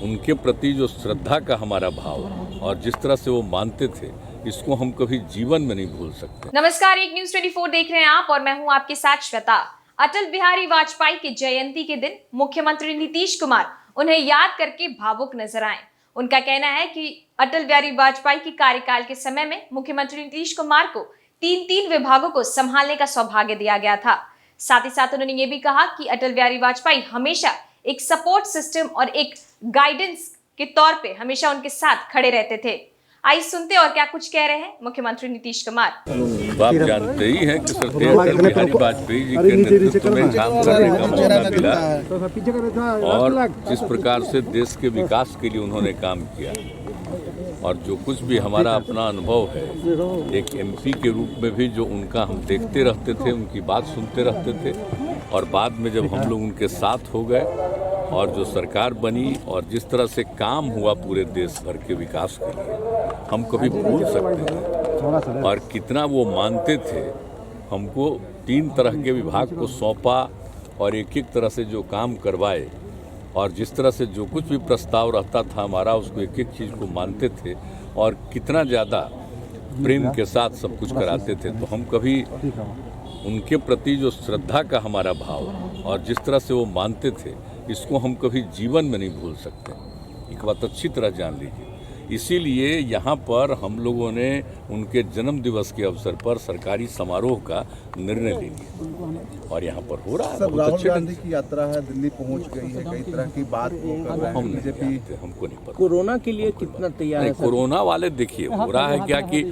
उनके प्रति जो श्रद्धा का हमारा भाव और जिस तरह से वो मानते थे, इसको हम कभी जीवन में नहीं भूल सकते। नमस्कार, एक न्यूज़ 24 देख रहे हैं आप और मैं हूं आपके साथ श्वेता। अटल बिहारी वाजपेयी की जयंती के दिन मुख्यमंत्री नीतीश कुमार उन्हें याद करके भावुक नजर आए। उनका कहना है कि अटल बिहारी वाजपेयी की कार्यकाल के समय में मुख्यमंत्री नीतीश कुमार को तीन विभागों को संभालने का सौभाग्य दिया गया था। साथ ही साथ उन्होंने ये भी कहा कि अटल बिहारी वाजपेयी हमेशा एक सपोर्ट सिस्टम और एक गाइडेंस के तौर पे हमेशा उनके साथ खड़े रहते थे। आइए सुनते और क्या कुछ कह रहे हैं मुख्यमंत्री नीतीश कुमार। आप जानते ही हैं कि सरदार अटल बिहारी वाजपेयी जी के नेतृत्व में काम करने का मौका मिला और जिस प्रकार से देश के विकास के लिए उन्होंने काम किया और जो कुछ भी हमारा अपना अनुभव है, एक एमपी के रूप में भी जो उनका हम देखते रहते थे, उनकी बात सुनते रहते थे और बाद में जब हम लोग उनके साथ हो गए और जो सरकार बनी और जिस तरह से काम हुआ पूरे देश भर के विकास के लिए, हम कभी भूल सकते हैं। और कितना वो मानते थे, हमको 3 तरह के विभाग को सौंपा और एक एक तरह से जो काम करवाए और जिस तरह से जो कुछ भी प्रस्ताव रहता था हमारा, उसको एक एक चीज़ को मानते थे और कितना ज़्यादा प्रेम के साथ सब कुछ कराते थे। तो हम कभी उनके प्रति जो श्रद्धा का हमारा भाव और जिस तरह से वो मानते थे, इसको हम कभी जीवन में नहीं भूल सकते। एक बात अच्छी तरह जान लीजिए। इसीलिए यहाँ पर हम लोगों ने उनके जन्म दिवस के अवसर पर सरकारी समारोह का निर्णय ले लिया और यहाँ पर हो रहा है। बहुत राहुल अच्छे गांधी की यात्रा है, दिल्ली पहुँच गई है, कई तरह की बात वो कर रहे हैं। हम बीजेपी नहीं, हमको नहीं पता कोरोना के लिए कितना तैयार है? कोरोना वाले देखिए हो रहा है क्या कि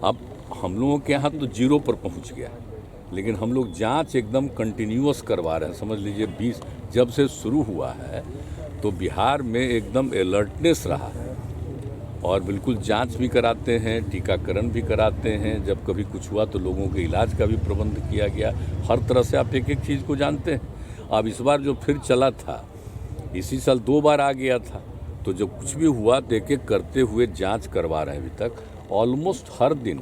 अब हम लोगों के यहाँ तो 0 पर पहुँच गया, लेकिन हम लोग जांच एकदम कंटिन्यूअस करवा रहे हैं। समझ लीजिए 20 जब से शुरू हुआ है तो बिहार में एकदम अलर्टनेस रहा है और बिल्कुल जांच भी कराते हैं, टीकाकरण भी कराते हैं। जब कभी कुछ हुआ तो लोगों के इलाज का भी प्रबंध किया गया। हर तरह से आप एक एक चीज़ को जानते हैं। अब इस बार जो फिर चला था, इसी साल 2 बार आ गया था, तो जब कुछ भी हुआ तो एक एक करते हुए जाँच करवा रहे हैं। अभी तक ऑलमोस्ट हर दिन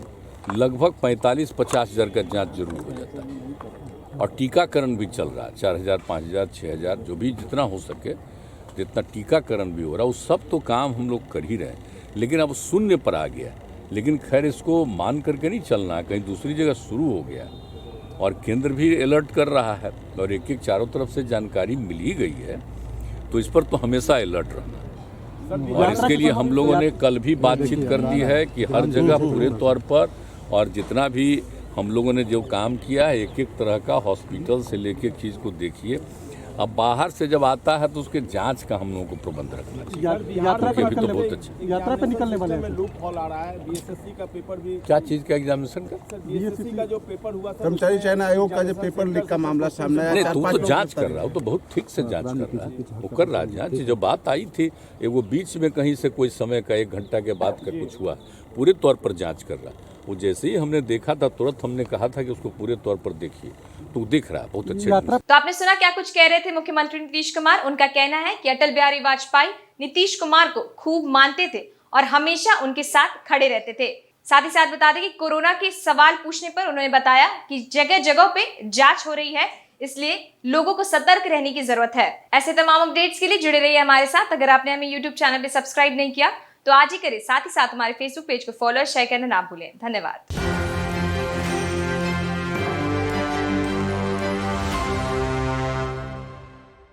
लगभग 45-50 हज़ार का जांच जरूर हो जाता है और टीकाकरण भी चल रहा है। 4000, 5000, 6000 जो भी जितना हो सके, जितना टीकाकरण भी हो रहा है, उस सब तो काम हम लोग कर ही रहे हैं। लेकिन अब 0 पर आ गया। लेकिन खैर इसको मान करके नहीं चलना, कहीं दूसरी जगह शुरू हो गया और केंद्र भी अलर्ट कर रहा है और एक एक चारों तरफ से जानकारी मिल ही गई है, तो इस पर तो हमेशा अलर्ट रहना। और इसके लिए हम लोगों ने कल भी बातचीत कर दी है कि हर जगह पूरे तौर पर और जितना भी हम लोगों ने जो काम किया है, एक एक तरह का हॉस्पिटल से लेके एक चीज़ को देखिए। अब बाहर से जब आता है तो उसके जांच का हम लोगों को प्रबंध रखना चाहिए। यात्रा पे अभी तो बहुत अच्छा यात्रा पे निकलने वाले हैं। लूप हॉल आ रहा है। बीएसएससी का पेपर भी, क्या चीज़ का एग्जामिनेशन का, बीएसएससी का जो पेपर हुआ था, कर्मचारी चयन आयोग का जो पेपर लीक का मामला सामने आया, नहीं तू तो जांच कर रहा हो, तो बहुत ठीक से जांच कर रहा है, वो कर रहा है जांच। जो बात आई थी वो बीच में कहीं से कोई समय का 1 घंटा के बाद का कुछ हुआ, पूरे तौर पर जांच कर रहा है। वो जैसे ही हमने देखा था तुरंत हमने कहा था कि उसको पूरे तौर पर देखिए, तो दिख रहा है बहुत अच्छे। तो आपने सुना क्या कुछ कह रहे थे मुख्यमंत्री नीतीश कुमार। उनका कहना है कि अटल बिहारी वाजपेयी नीतीश कुमार को खूब मानते थे और हमेशा उनके साथ खड़े रहते थे। साथ ही साथ बता दें कि कोरोना के सवाल पूछने पर उन्होंने बताया कि जगह जगह पे जांच हो रही है, इसलिए लोगों को सतर्क रहने की जरूरत है। ऐसे तमाम अपडेट्स के लिए जुड़े रहिए हमारे साथ। अगर आपने हमें यूट्यूब चैनल पे सब्सक्राइब नहीं किया तो आज ही करें। साथ ही साथ हमारे फेसबुक पेज को फॉलो और शेयर करना ना भूलें। धन्यवाद।